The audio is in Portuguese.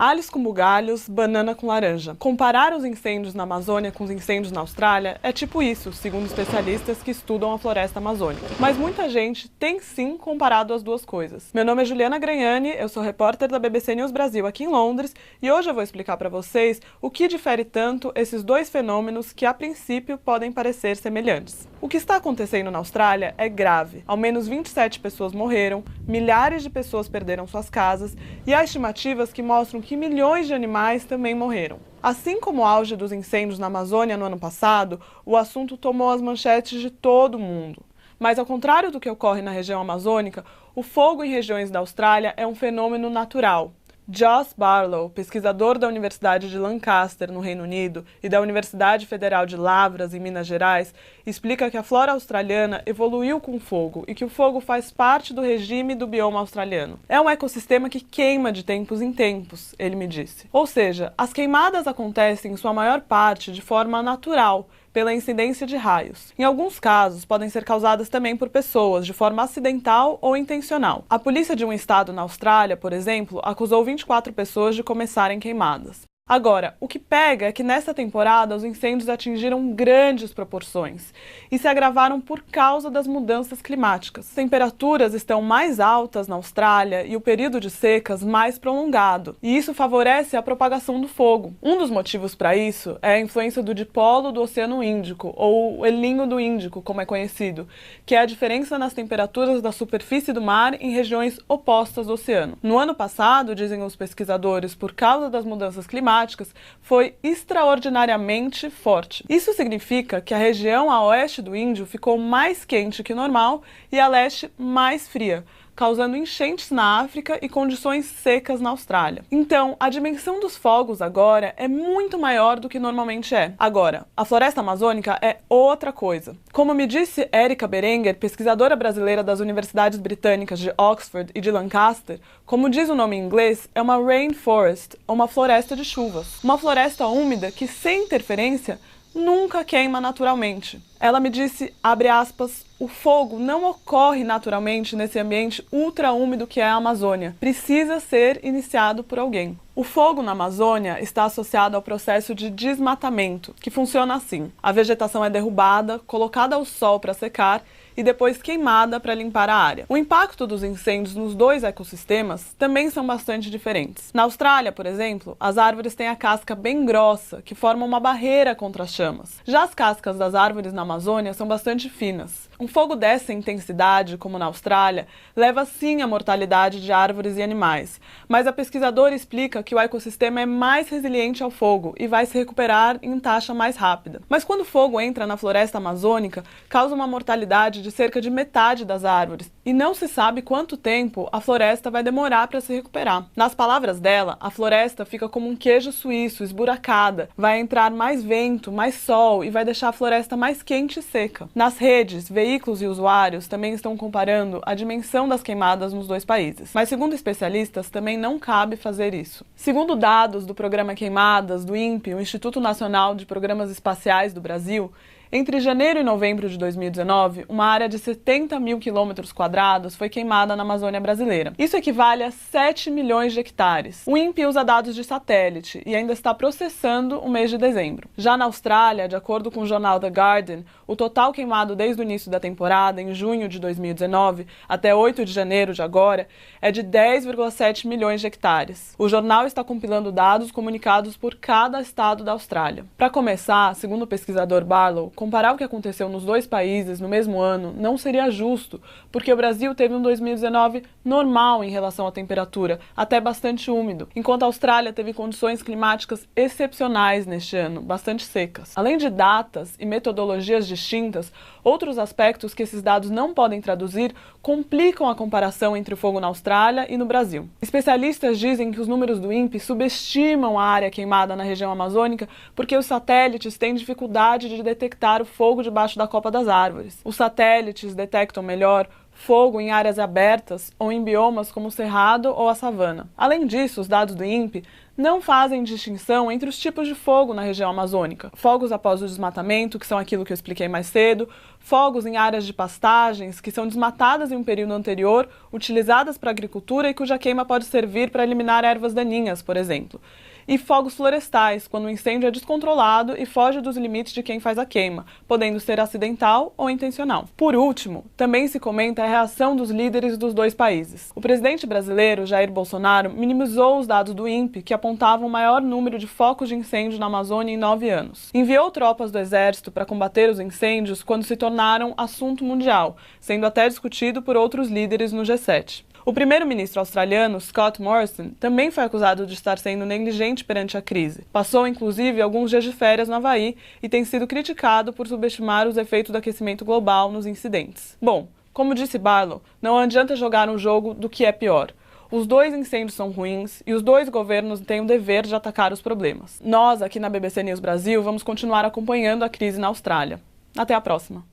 Alhos com bugalhos, banana com laranja. Comparar os incêndios na Amazônia com os incêndios na Austrália é tipo isso, segundo especialistas que estudam a floresta amazônica. Mas muita gente tem sim comparado as duas coisas. Meu nome é Juliana Gragnani, eu sou repórter da BBC News Brasil aqui em Londres e hoje eu vou explicar para vocês o que difere tanto esses dois fenômenos que a princípio podem parecer semelhantes. O que está acontecendo na Austrália é grave. Ao menos 27 pessoas morreram, milhares de pessoas perderam suas casas e há estimativas que mostram que milhões de animais também morreram. Assim como o auge dos incêndios na Amazônia no ano passado, o assunto tomou as manchetes de todo mundo. Mas ao contrário do que ocorre na região amazônica, o fogo em regiões da Austrália é um fenômeno natural. Joss Barlow, pesquisador da Universidade de Lancaster, no Reino Unido, e da Universidade Federal de Lavras, em Minas Gerais, explica que a flora australiana evoluiu com o fogo e que o fogo faz parte do regime do bioma australiano. É um ecossistema que queima de tempos em tempos, ele me disse. Ou seja, as queimadas acontecem em sua maior parte de forma natural, pela incidência de raios. Em alguns casos, podem ser causadas também por pessoas, de forma acidental ou intencional. A polícia de um estado na Austrália, por exemplo, acusou 24 pessoas de começarem queimadas. Agora, o que pega é que nessa temporada os incêndios atingiram grandes proporções e se agravaram por causa das mudanças climáticas. As temperaturas estão mais altas na Austrália e o período de secas mais prolongado, e isso favorece a propagação do fogo. Um dos motivos para isso é a influência do dipolo do Oceano Índico, ou o El Niño do Índico, como é conhecido, que é a diferença nas temperaturas da superfície do mar em regiões opostas do oceano. No ano passado, dizem os pesquisadores, por causa das mudanças climáticas, foi extraordinariamente forte. Isso significa que a região a oeste do Índio ficou mais quente que normal e a leste mais fria, causando enchentes na África e condições secas na Austrália. Então, a dimensão dos fogos agora é muito maior do que normalmente é. Agora, a floresta amazônica é outra coisa. Como me disse Érica Berenguer, pesquisadora brasileira das universidades britânicas de Oxford e de Lancaster, como diz o nome em inglês, é uma rainforest, ou uma floresta de chuvas. Uma floresta úmida que, sem interferência, nunca queima naturalmente. Ela me disse, abre aspas, o fogo não ocorre naturalmente nesse ambiente ultra-úmido que é a Amazônia. Precisa ser iniciado por alguém. O fogo na Amazônia está associado ao processo de desmatamento, que funciona assim. A vegetação é derrubada, colocada ao sol para secar e depois queimada para limpar a área. O impacto dos incêndios nos dois ecossistemas também são bastante diferentes. Na Austrália, por exemplo, as árvores têm a casca bem grossa, que forma uma barreira contra as chamas. Já as cascas das árvores na Amazônia são bastante finas. Um fogo dessa intensidade, como na Austrália, leva sim à mortalidade de árvores e animais, mas a pesquisadora explica que o ecossistema é mais resiliente ao fogo e vai se recuperar em taxa mais rápida. Mas quando o fogo entra na floresta amazônica, causa uma mortalidade de cerca de metade das árvores, e não se sabe quanto tempo a floresta vai demorar para se recuperar. Nas palavras dela, a floresta fica como um queijo suíço, esburacada, vai entrar mais vento, mais sol e vai deixar a floresta mais quente e seca. Nas redes, veículos e usuários também estão comparando a dimensão das queimadas nos dois países. Mas segundo especialistas, também não cabe fazer isso. Segundo dados do Programa Queimadas, do INPE, o Instituto Nacional de Programas Espaciais do Brasil, entre janeiro e novembro de 2019, uma área de 70 mil quilômetros quadrados foi queimada na Amazônia brasileira. Isso equivale a 7 milhões de hectares. O INPE usa dados de satélite e ainda está processando o mês de dezembro. Já na Austrália, de acordo com o jornal The Guardian, o total queimado desde o início da temporada, em junho de 2019, até 8 de janeiro de agora, é de 10,7 milhões de hectares. O jornal está compilando dados comunicados por cada estado da Austrália. Para começar, segundo o pesquisador Barlow, comparar o que aconteceu nos dois países no mesmo ano não seria justo, porque o Brasil teve um 2019 normal em relação à temperatura, até bastante úmido, enquanto a Austrália teve condições climáticas excepcionais neste ano, bastante secas. Além de datas e metodologias distintas, outros aspectos que esses dados não podem traduzir complicam a comparação entre o fogo na Austrália e no Brasil. Especialistas dizem que os números do INPE subestimam a área queimada na região amazônica porque os satélites têm dificuldade de detectar o fogo debaixo da copa das árvores. Os satélites detectam melhor fogo em áreas abertas ou em biomas como o cerrado ou a savana. Além disso, os dados do INPE não fazem distinção entre os tipos de fogo na região amazônica. Fogos após o desmatamento, que são aquilo que eu expliquei mais cedo, fogos em áreas de pastagens, que são desmatadas em um período anterior, utilizadas para agricultura e cuja queima pode servir para eliminar ervas daninhas, por exemplo. E fogos florestais, quando o incêndio é descontrolado e foge dos limites de quem faz a queima, podendo ser acidental ou intencional. Por último, também se comenta a reação dos líderes dos dois países. O presidente brasileiro, Jair Bolsonaro, minimizou os dados do INPE, que apontavam o maior número de focos de incêndio na Amazônia em 9 anos. Enviou tropas do Exército para combater os incêndios quando se tornaram assunto mundial, sendo até discutido por outros líderes no G7. O primeiro-ministro australiano, Scott Morrison, também foi acusado de estar sendo negligente perante a crise. Passou, inclusive, alguns dias de férias no Havaí e tem sido criticado por subestimar os efeitos do aquecimento global nos incidentes. Bom, como disse Barlow, não adianta jogar um jogo do que é pior. Os dois incêndios são ruins e os dois governos têm o dever de atacar os problemas. Nós, aqui na BBC News Brasil, vamos continuar acompanhando a crise na Austrália. Até a próxima!